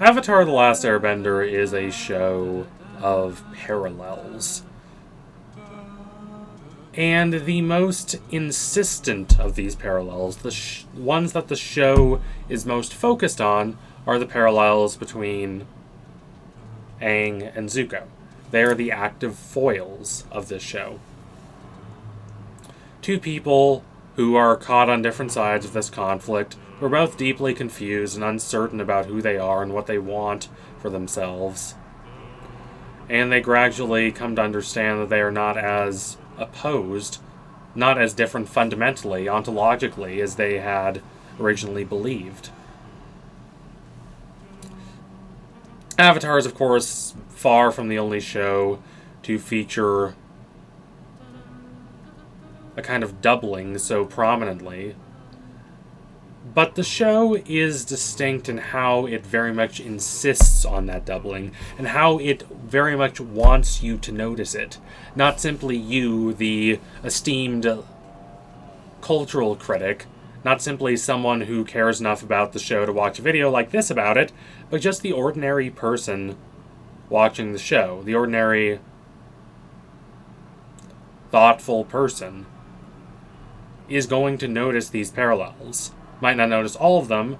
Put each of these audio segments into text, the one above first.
Avatar: The Last Airbender is a show of parallels. And the most insistent of these parallels, the ones that the show is most focused on, are the parallels between Aang and Zuko. They are the active foils of this show. Two people who are caught on different sides of this conflict, who are both deeply confused and uncertain about who they are and what they want for themselves. And they gradually come to understand that they are not as opposed, not as different fundamentally, ontologically, as they had originally believed. Avatar is, of course, far from the only show to feature a kind of doubling so prominently. But the show is distinct in how it very much insists on that doubling, and how it very much wants you to notice it. Not simply you, the esteemed cultural critic, not simply someone who cares enough about the show to watch a video like this about it, but just the ordinary person watching the show, the ordinary thoughtful person, is going to notice these parallels. Might not notice all of them,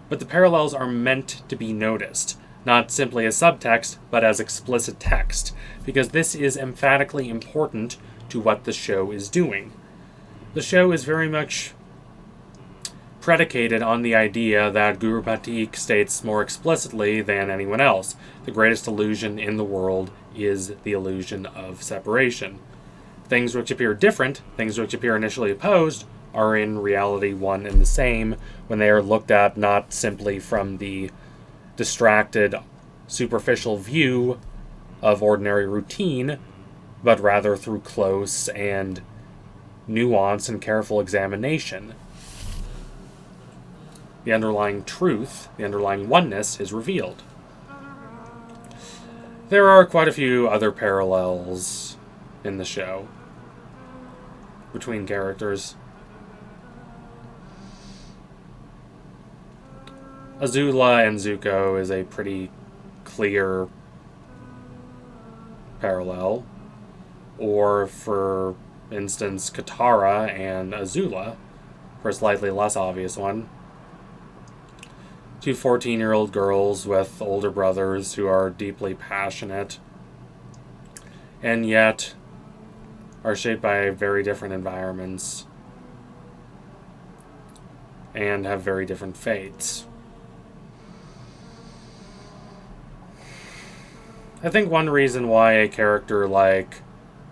but the parallels are meant to be noticed, not simply as subtext, but as explicit text, because this is emphatically important to what the show is doing. The show is very much predicated on the idea that Guru Pathik states more explicitly than anyone else: the greatest illusion in the world is the illusion of separation. Things which appear different, things which appear initially opposed, are in reality one and the same when they are looked at not simply from the distracted, superficial view of ordinary routine, but rather through close and nuanced and careful examination. The underlying truth, the underlying oneness, is revealed. There are quite a few other parallels in the show between characters. Azula and Zuko is a pretty clear parallel. Or, for instance, Katara and Azula, for a slightly less obvious one. Two 14-year-old girls with older brothers who are deeply passionate, and yet are shaped by very different environments and have very different fates. I think one reason why a character like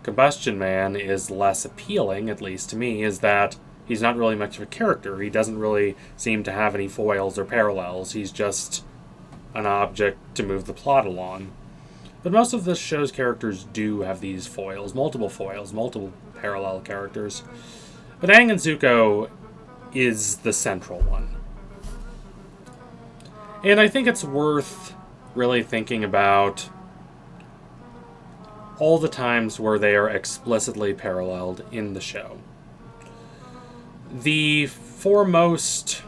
Combustion Man is less appealing, at least to me, is that he's not really much of a character. He doesn't really seem to have any foils or parallels. He's just an object to move the plot along. But most of the show's characters do have these foils, multiple parallel characters. But Aang and Zuko is the central one. And I think it's worth really thinking about all the times where they are explicitly paralleled in the show. The foremost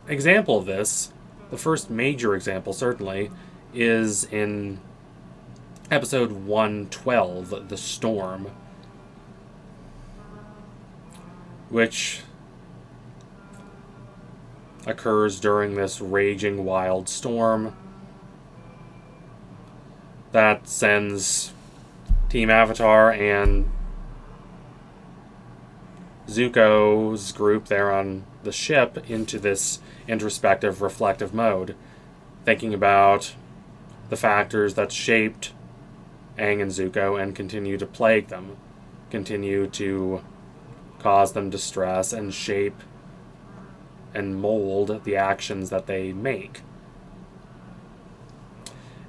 example of this, the first major example certainly, is in episode 112, The Storm, which occurs during this raging wild storm that sends Team Avatar and Zuko's group there on the ship into this introspective, reflective mode, thinking about the factors that shaped Aang and Zuko and continue to plague them, continue to cause them distress and shape and mold the actions that they make.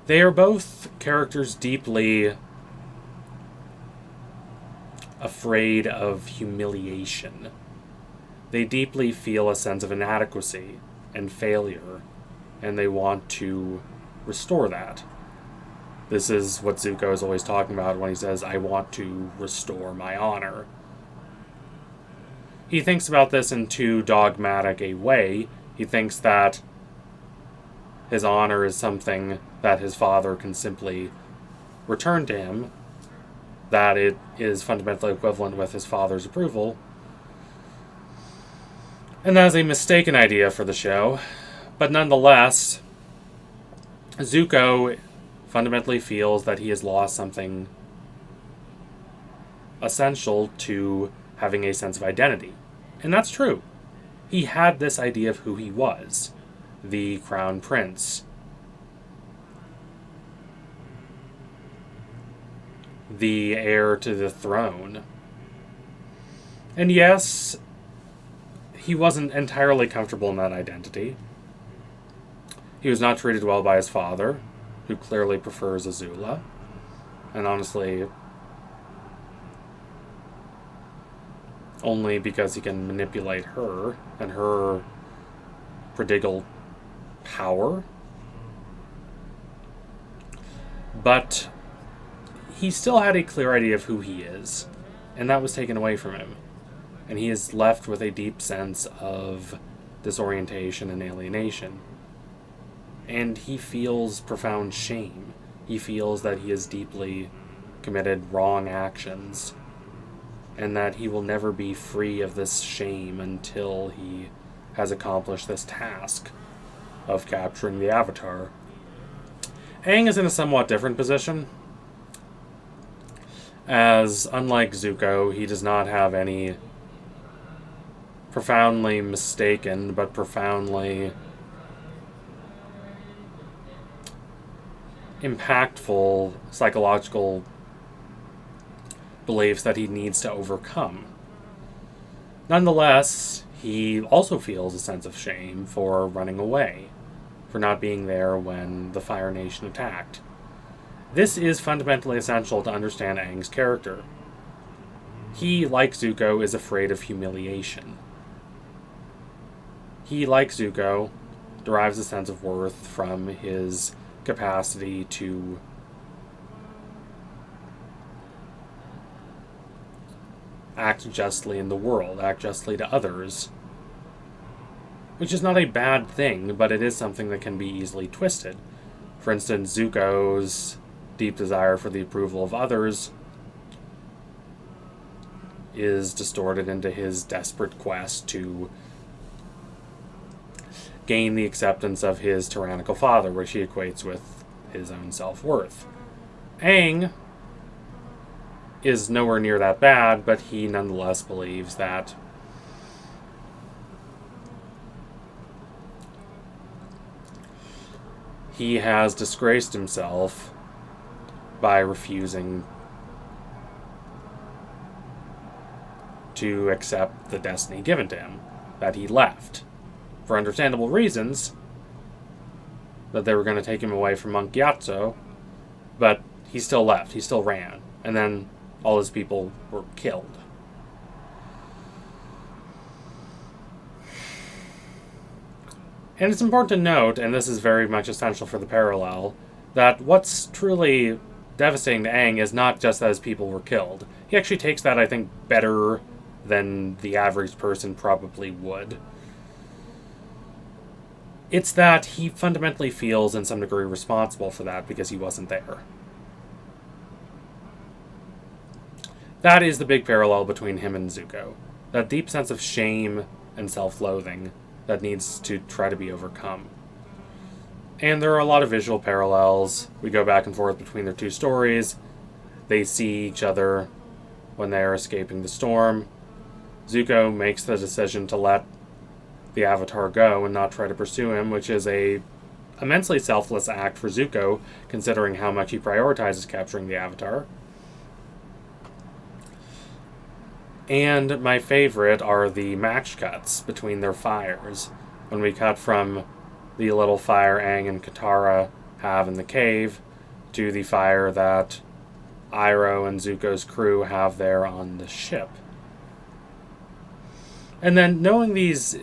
They are both characters deeply afraid of humiliation. They deeply feel a sense of inadequacy and failure, and they want to restore that. This is what Zuko is always talking about when he says, "I want to restore my honor." He thinks about this in too dogmatic a way. He thinks that his honor is something that his father can simply return to him, that it is fundamentally equivalent with his father's approval. And that is a mistaken idea for the show. But nonetheless, Zuko fundamentally feels that he has lost something essential to having a sense of identity. And that's true. He had this idea of who he was, the crown prince, the heir to the throne. And yes, he wasn't entirely comfortable in that identity. He was not treated well by his father, who clearly prefers Azula. And honestly, only because he can manipulate her and her prodigal power. But he still had a clear idea of who he is, and that was taken away from him. And he is left with a deep sense of disorientation and alienation. And he feels profound shame. He feels that he has deeply committed wrong actions, and that he will never be free of this shame until he has accomplished this task of capturing the Avatar. Aang is in a somewhat different position, as unlike Zuko, he does not have any profoundly mistaken but profoundly impactful psychological beliefs that he needs to overcome. Nonetheless, he also feels a sense of shame for running away, for not being there when the Fire Nation attacked. This is fundamentally essential to understand Aang's character. He, like Zuko, is afraid of humiliation. He, like Zuko, derives a sense of worth from his capacity to act justly in the world, act justly to others, which is not a bad thing, but it is something that can be easily twisted. For instance, Zuko's deep desire for the approval of others is distorted into his desperate quest to gain the acceptance of his tyrannical father, which he equates with his own self-worth. Aang is nowhere near that bad, but he nonetheless believes that he has disgraced himself by refusing to accept the destiny given to him, that he left. For understandable reasons, that they were going to take him away from Monk Gyatso, but he still left, he still ran, and then all his people were killed. And it's important to note, and this is very much essential for the parallel, that what's truly devastating to Aang is not just that his people were killed. He actually takes that, I think, better than the average person probably would. It's that he fundamentally feels in some degree responsible for that because he wasn't there. That is the big parallel between him and Zuko. That deep sense of shame and self-loathing that needs to try to be overcome. And there are a lot of visual parallels. We go back and forth between their two stories. They see each other when they are escaping the storm. Zuko makes the decision to let the Avatar go and not try to pursue him, which is a immensely selfless act for Zuko, considering how much he prioritizes capturing the Avatar. And my favorite are the match cuts between their fires. When we cut from the little fire Aang and Katara have in the cave to the fire that Iroh and Zuko's crew have there on the ship. And then knowing these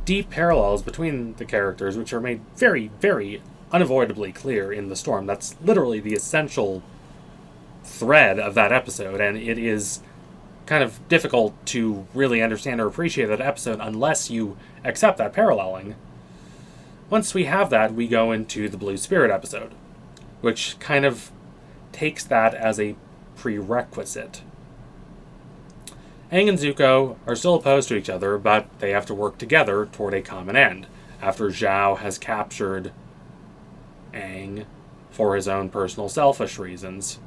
deep parallels between the characters, which are made very, very unavoidably clear in the storm. That's literally the essential thread of that episode, and it is kind of difficult to really understand or appreciate that episode unless you accept that paralleling. Once we have that, we go into the Blue Spirit episode, which kind of takes that as a prerequisite. Aang and Zuko are still opposed to each other, but they have to work together toward a common end, after Zhao has captured Aang for his own personal selfish reasons.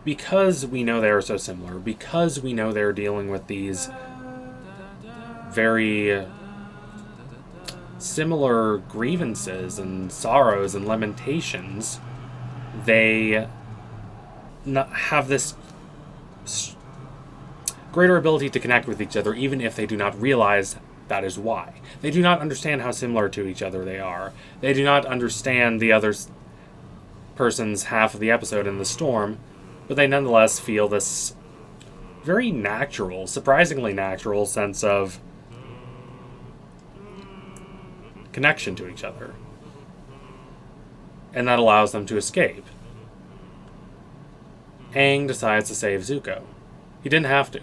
Because we know they are so similar, because we know they're dealing with these very similar grievances and sorrows and lamentations, they have this greater ability to connect with each other, even if they do not realize that is why. They do not understand how similar to each other they are. They do not understand the other person's half of the episode in the storm, but they nonetheless feel this very natural, surprisingly natural sense of connection to each other. And that allows them to escape. Aang decides to save Zuko. He didn't have to,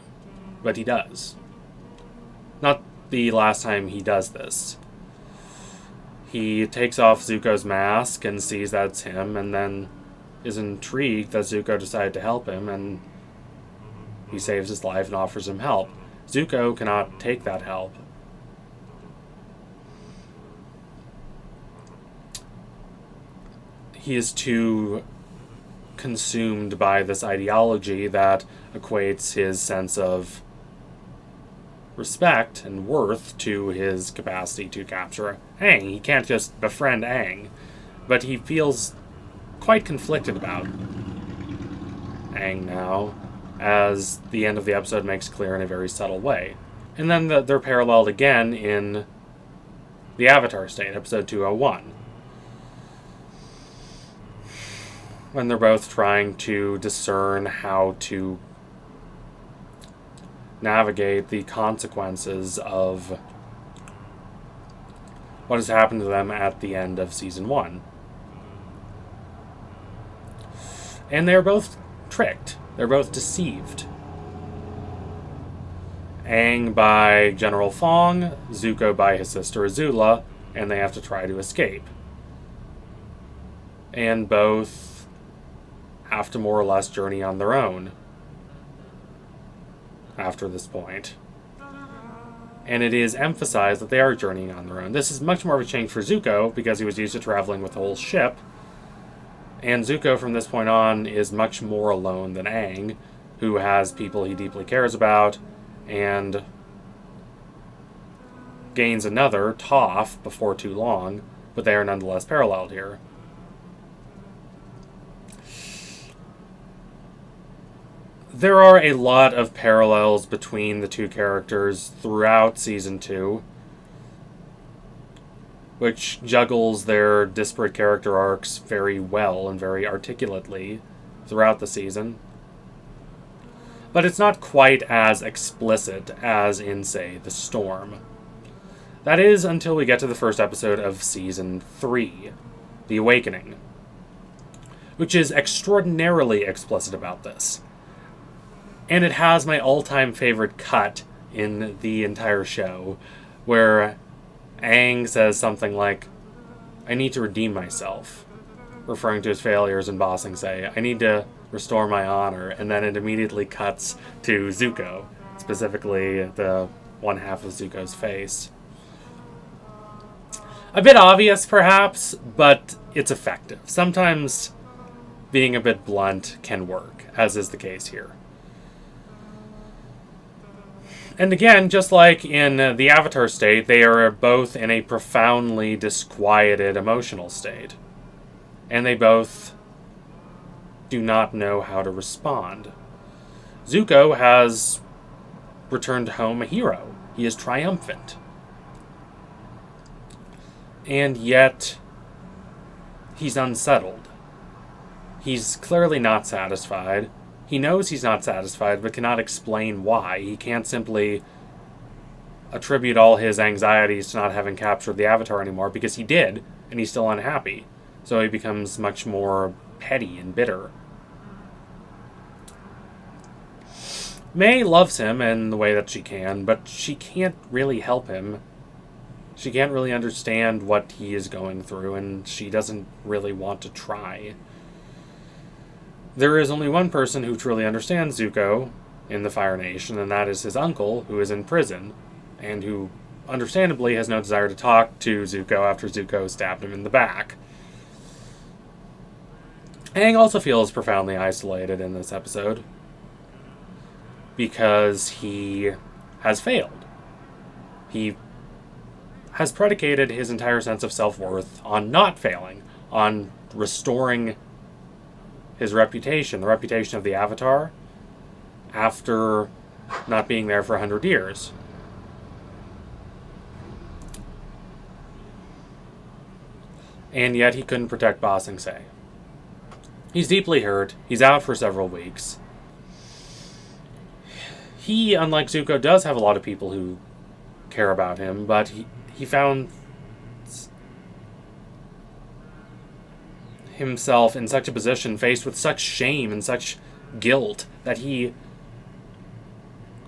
but he does. Not the last time he does this. He takes off Zuko's mask and sees that it's him, and then is intrigued that Zuko decided to help him, and he saves his life and offers him help. Zuko cannot take that help. He is too consumed by this ideology that equates his sense of respect and worth to his capacity to capture Aang. He can't just befriend Aang, but he feels quite conflicted about Aang now, as the end of the episode makes clear in a very subtle way. And then they're paralleled again in the Avatar State, episode 201, when they're both trying to discern how to navigate the consequences of what has happened to them at the end of season 1. And they're both tricked. They're both deceived. Aang by General Fong, Zuko by his sister Azula, and they have to try to escape. And both have to more or less journey on their own after this point. And it is emphasized that they are journeying on their own. This is much more of a change for Zuko, because he was used to traveling with the whole ship. And Zuko, from this point on, is much more alone than Aang, who has people he deeply cares about, and gains another, Toph, before too long, but they are nonetheless paralleled here. There are a lot of parallels between the two characters throughout Season 2, which juggles their disparate character arcs very well and very articulately throughout the season. But it's not quite as explicit as in, say, The Storm. That is until we get to the first episode of Season 3, The Awakening, which is extraordinarily explicit about this. And it has my all-time favorite cut in the entire show, where Aang says something like, "I need to redeem myself," referring to his failures, and Ba Sing say, "I need to restore my honor," and then it immediately cuts to Zuko, specifically the one half of Zuko's face. A bit obvious, perhaps, but it's effective. Sometimes being a bit blunt can work, as is the case here. And again, just like in the Avatar state, they are both in a profoundly disquieted emotional state. And they both do not know how to respond. Zuko has returned home a hero. He is triumphant. And yet, he's unsettled. He's clearly not satisfied. He knows he's not satisfied, but cannot explain why. He can't simply attribute all his anxieties to not having captured the Avatar anymore, because he did, and he's still unhappy. So he becomes much more petty and bitter. May loves him in the way that she can, but she can't really help him. She can't really understand what he is going through, and she doesn't really want to try. There is only one person who truly understands Zuko in the Fire Nation, and that is his uncle, who is in prison, and who, understandably, has no desire to talk to Zuko after Zuko stabbed him in the back. Aang also feels profoundly isolated in this episode, because he has failed. He has predicated his entire sense of self-worth on not failing, on restoring his reputation, the reputation of the Avatar, after not being there for 100 years. And yet he couldn't protect Ba Sing Se. He's deeply hurt. He's out for several weeks. He, unlike Zuko, does have a lot of people who care about him, but he found himself in such a position, faced with such shame and such guilt, that he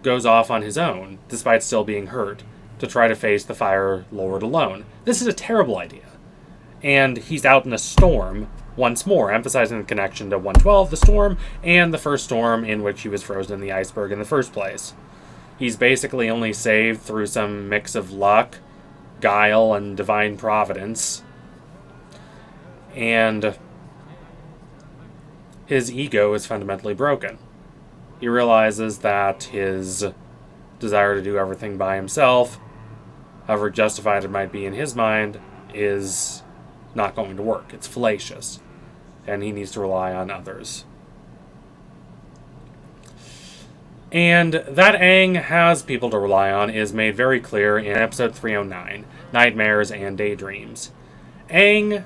goes off on his own, despite still being hurt, to try to face the Fire Lord alone. This is a terrible idea. And he's out in a storm once more, emphasizing the connection to 112, the storm, and the first storm in which he was frozen in the iceberg in the first place. He's basically only saved through some mix of luck, guile, and divine providence. And his ego is fundamentally broken. He realizes that his desire to do everything by himself, however justified it might be in his mind, is not going to work. It's fallacious. And he needs to rely on others. And that Aang has people to rely on is made very clear in episode 309, Nightmares and Daydreams. Aang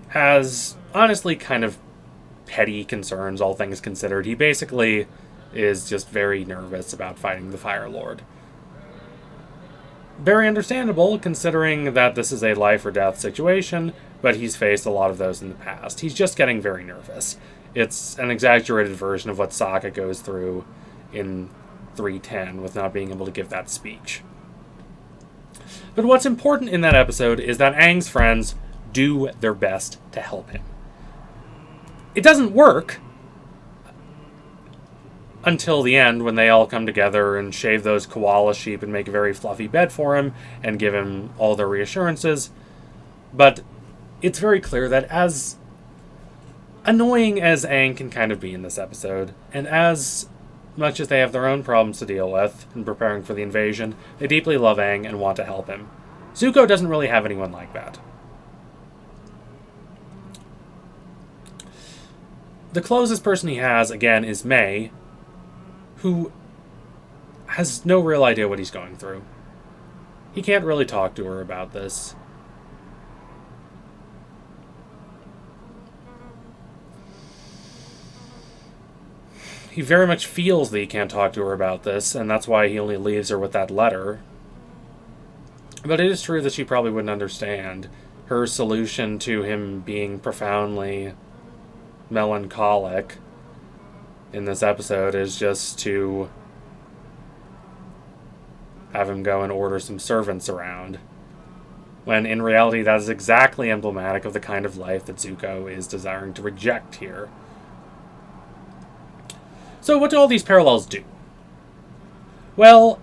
has honestly kind of petty concerns, all things considered. He basically is just very nervous about fighting the Fire Lord. Very understandable, considering that this is a life or death situation, but he's faced a lot of those in the past. He's just getting very nervous. It's an exaggerated version of what Sokka goes through in 310 with not being able to give that speech. But what's important in that episode is that Aang's friends do their best to help him. It doesn't work until the end, when they all come together and shave those koala sheep and make a very fluffy bed for him and give him all their reassurances. But it's very clear that as annoying as Aang can kind of be in this episode, and as much as they have their own problems to deal with in preparing for the invasion, they deeply love Aang and want to help him. Zuko doesn't really have anyone like that. The closest person he has, again, is May, who has no real idea what he's going through. He can't really talk to her about this. He very much feels that he can't talk to her about this, and that's why he only leaves her with that letter. But it is true that she probably wouldn't understand. Her solution to him being profoundly melancholic in this episode is just to have him go and order some servants around. When in reality that is exactly emblematic of the kind of life that Zuko is desiring to reject here. So what do all these parallels do? Well,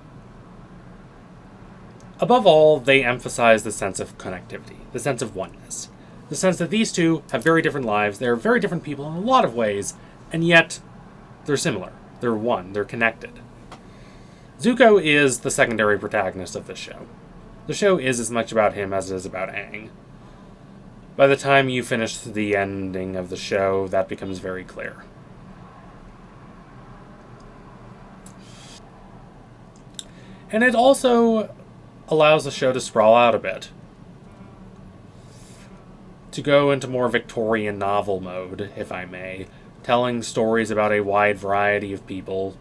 above all, they emphasize the sense of connectivity, the sense of oneness. The sense that these two have very different lives, they're very different people in a lot of ways, and yet they're similar. They're one. They're connected. Zuko is the secondary protagonist of this show. The show is as much about him as it is about Aang. By the time you finish the ending of the show, that becomes very clear. And it also allows the show to sprawl out a bit. To go into more Victorian novel mode, if I may, telling stories about a wide variety of people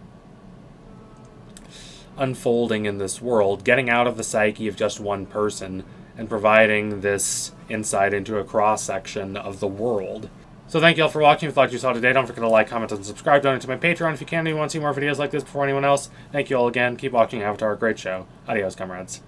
unfolding in this world, getting out of the psyche of just one person, and providing this insight into a cross-section of the world. So thank you all for watching. If you liked what you saw today, don't forget to like, comment, and subscribe. Donate to my Patreon if you can and you want to see more videos like this before anyone else. Thank you all again. Keep watching Avatar. Great show. Adios, comrades.